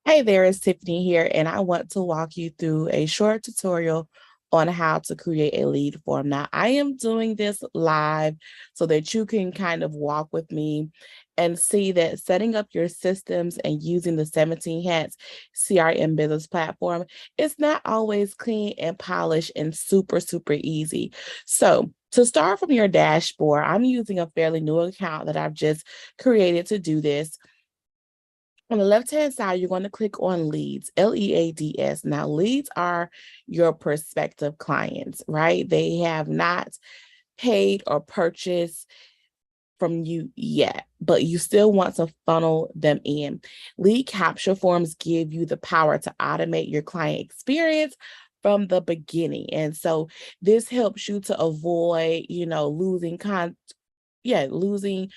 Hey there, it's Tiffany here, and I want to walk you through a short tutorial on how to create a lead form. Now, I am doing this live so that you can kind of walk with me and see that setting up your systems and using the 17 Hats CRM Business Platform is not always clean and polished and super easy. So, to start from your dashboard, I'm using a fairly new account that I've just created to do this. On the left-hand side, you're going to click on leads, Leads. Now, leads are your prospective clients, right? They have not paid or purchased from you yet, but you still want to funnel them in. Lead capture forms give you the power to automate your client experience from the beginning. And so this helps you to avoid, losing,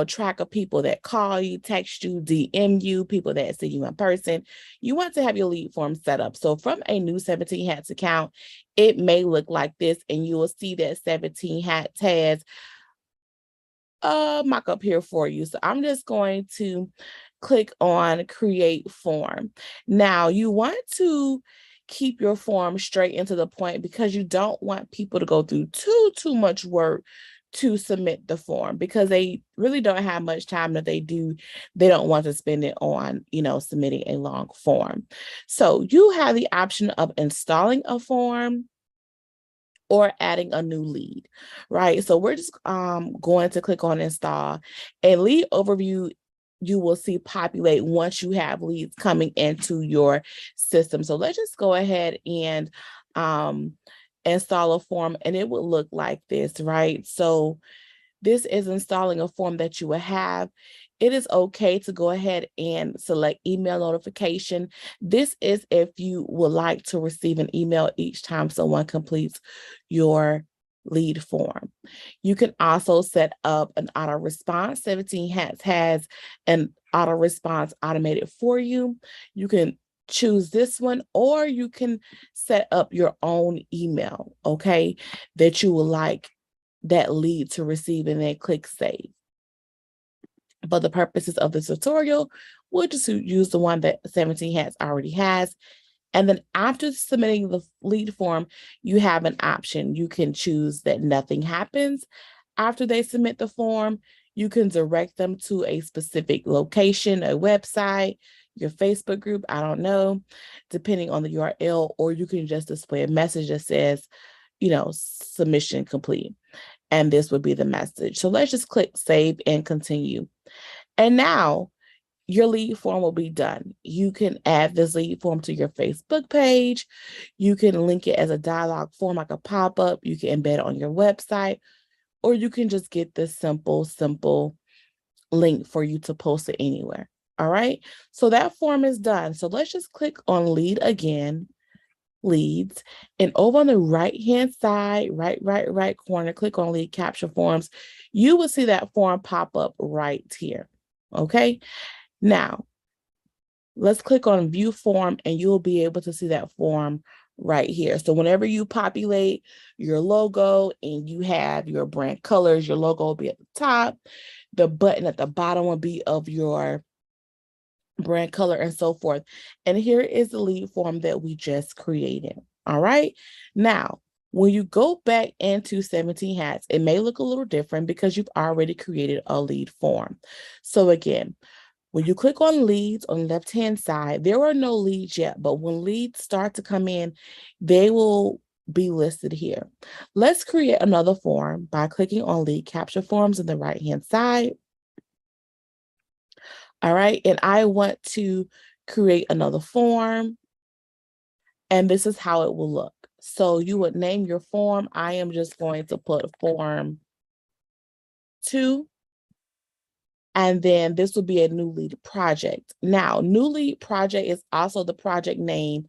track of people that call you, text you, DM you, people that see you in person. You want to have your lead form set up. So from a new 17 Hats account, it may look like this, and you will see that 17 Hats has a mock-up here for you. So I'm just going to click on create form. Now you want to keep your form straight into the point because you don't want people to go through too much work to submit the form, because they really don't have much time. That they do, they don't want to spend it on, submitting a long form. So you have the option of installing a form or adding a new lead, right? So we're just going to click on install, and lead overview you will see populate once you have leads coming into your system. So let's just go ahead and install a form, and it would look like this, right? So this is installing a form that you will have. It is okay to go ahead and select email notification. This is if you would like to receive an email each time someone completes your lead form. You can also set up an auto response. 17 Hats has an auto response automated for you. You can choose this one, or you can set up your own email, okay, that you would like that lead to receive, and then click save. For the purposes of this tutorial, we'll just use the one that 17 Hats already has. And then after submitting the lead form, you have an option. You can choose that nothing happens after they submit the form. You can direct them to a specific location, a website, your Facebook group, I don't know, depending on the URL, or you can just display a message that says, submission complete. And this would be the message. So let's just click save and continue. And now your lead form will be done. You can add this lead form to your Facebook page. You can link it as a dialogue form, like a pop-up. You can embed it on your website, or you can just get this simple link for you to post it anywhere. All right. So that form is done. So let's just click on lead again, leads, and over on the right-hand side, right corner, click on lead capture forms. You will see that form pop up right here. Okay. Now, let's click on view form, and you'll be able to see that form right here. So whenever you populate your logo and you have your brand colors, your logo will be at the top. The button at the bottom will be of your brand color and so forth. And here is the lead form that we just created. All right. Now, when you go back into 17 Hats, it may look a little different because you've already created a lead form. So again, when you click on leads on the left-hand side, there are no leads yet, but when leads start to come in, they will be listed here. Let's create another form by clicking on lead capture forms on the right-hand side. All right, and I want to create another form, and this is how it will look. So you would name your form. I am just going to put form 2. And then this will be a new lead project. Now, new lead project is also the project name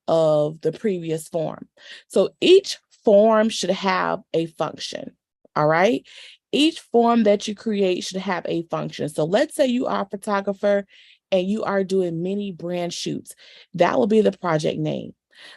of the previous form. So each form should have a function. All right. Each form that you create should have a function. So let's say you are a photographer and you are doing many brand shoots. That will be the project name.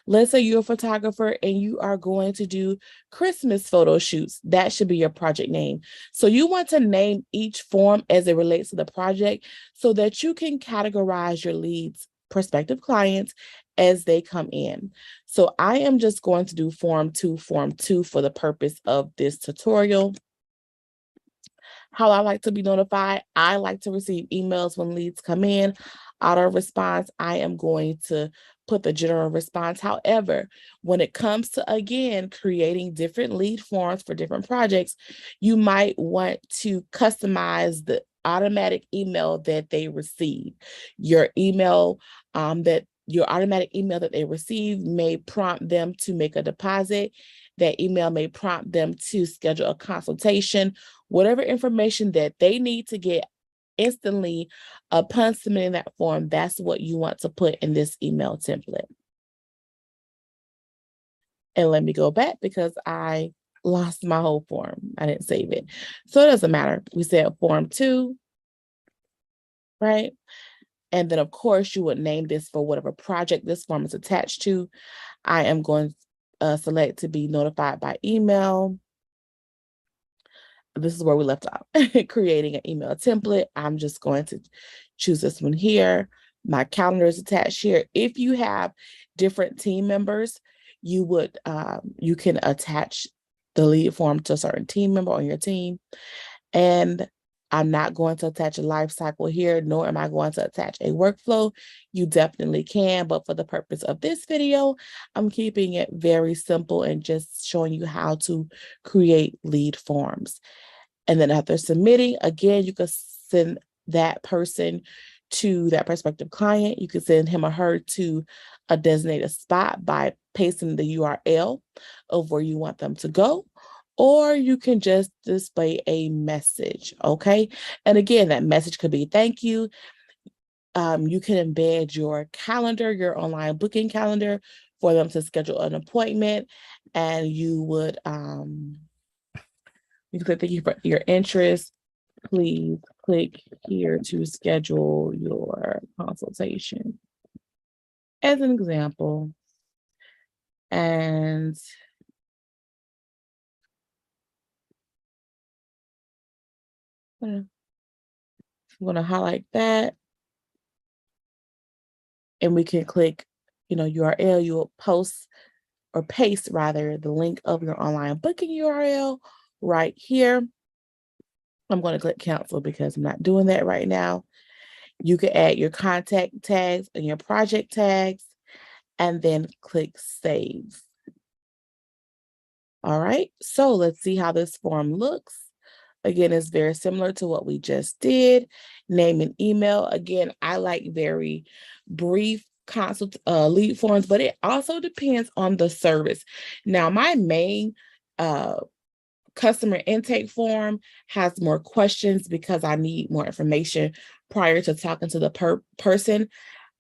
Let's say you're a photographer and you are going to do Christmas photo shoots. That should be your project name. So you want to name each form as it relates to the project so that you can categorize your leads prospective clients as they come in. So I am just going to do form two for the purpose of this tutorial. How I like to be notified, I like to receive emails when leads come in. Auto response, I am going to put the general response. However, when it comes to, again, creating different lead forms for different projects, you might want to customize the automatic email that they receive. Your automatic email that they receive may prompt them to make a deposit. That email may prompt them to schedule a consultation. Whatever information that they need to get instantly upon submitting that form, that's what you want to put in this email template. And let me go back because I lost my whole form. I didn't save it. So it doesn't matter. We said form 2, right? And then, of course, you would name this for whatever project this form is attached to. I am going to select to be notified by email. This is where we left off, creating an email template. I'm just going to choose this one here. My calendar is attached here. If you have different team members, you can attach the lead form to a certain team member on your team. And I'm not going to attach a life cycle here, nor am I going to attach a workflow. You definitely can, but for the purpose of this video, I'm keeping it very simple and just showing you how to create lead forms. And then after submitting, again, you can send that person to that prospective client. You can send him or her to a designated spot by pasting the URL of where you want them to go. Or you can just display a message, okay? And again, that message could be thank you. You can embed your calendar, your online booking calendar, for them to schedule an appointment. And you would, you can say thank you for your interest. Please click here to schedule your consultation, as an example. And I'm going to highlight that. And we can click, URL. You will post or paste rather the link of your online booking URL right here. I'm going to click cancel because I'm not doing that right now. You can add your contact tags and your project tags and then click save. All right, so let's see how this form looks. Again, it's very similar to what we just did. Name and email. Again, I like very brief lead forms, but it also depends on the service. Now, my main customer intake form has more questions because I need more information prior to talking to the person.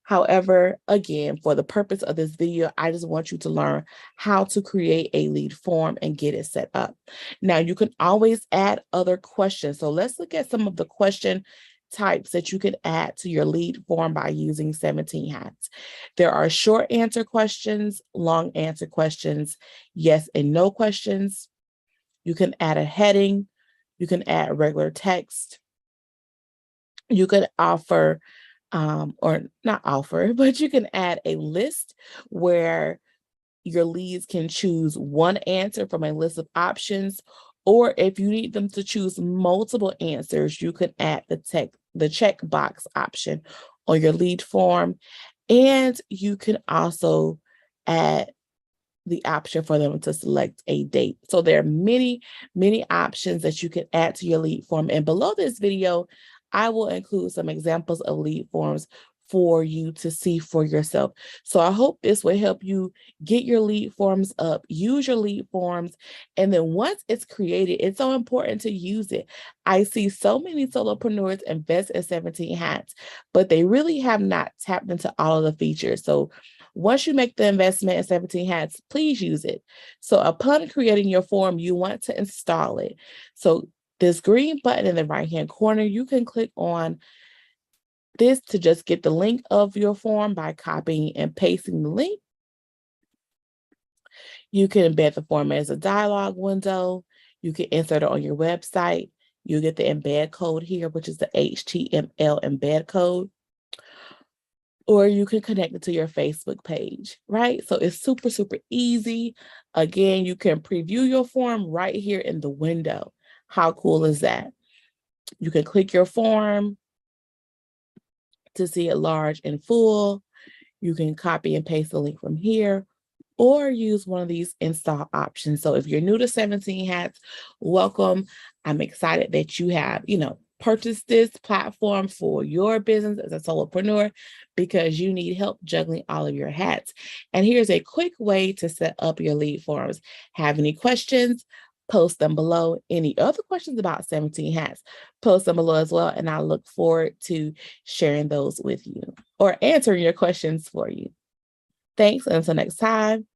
However, again, for the purpose of this video, I just want you to learn how to create a lead form and get it set up. Now, you can always add other questions. So let's look at some of the question types that you can add to your lead form by using 17 hats. There are short answer questions, long answer questions, yes and no questions. You can add a heading. You can add regular text. You could offer or not offer, but you can add a list where your leads can choose one answer from a list of options, or if you need them to choose multiple answers, you can add the checkbox option on your lead form, and you can also add the option for them to select a date. So there are many, many options that you can add to your lead form. And below this video, I will include some examples of lead forms for you to see for yourself. So I hope this will help you get your lead forms up, use your lead forms. And then once it's created, it's so important to use it. I see so many solopreneurs invest in 17 hats, but they really have not tapped into all of the features. So once you make the investment in 17 hats, please use it. So upon creating your form, you want to install it. So this green button in the right-hand corner, you can click on this to just get the link of your form by copying and pasting the link. You can embed the form as a dialog window. You can insert it on your website. You get the embed code here, which is the HTML embed code. or you can connect it to your Facebook page, right? So it's super, super easy. Again, you can preview your form right here in the window. How cool is that? You can click your form to see it large and full. You can copy and paste the link from here or use one of these install options. So if you're new to 17 Hats, welcome. I'm excited that you have, purchased this platform for your business as a solopreneur because you need help juggling all of your hats. And here's a quick way to set up your lead forms. Have any questions? Post them below. Any other questions about 17 Hats? Post them below as well. And I look forward to sharing those with you or answering your questions for you. Thanks. Until next time.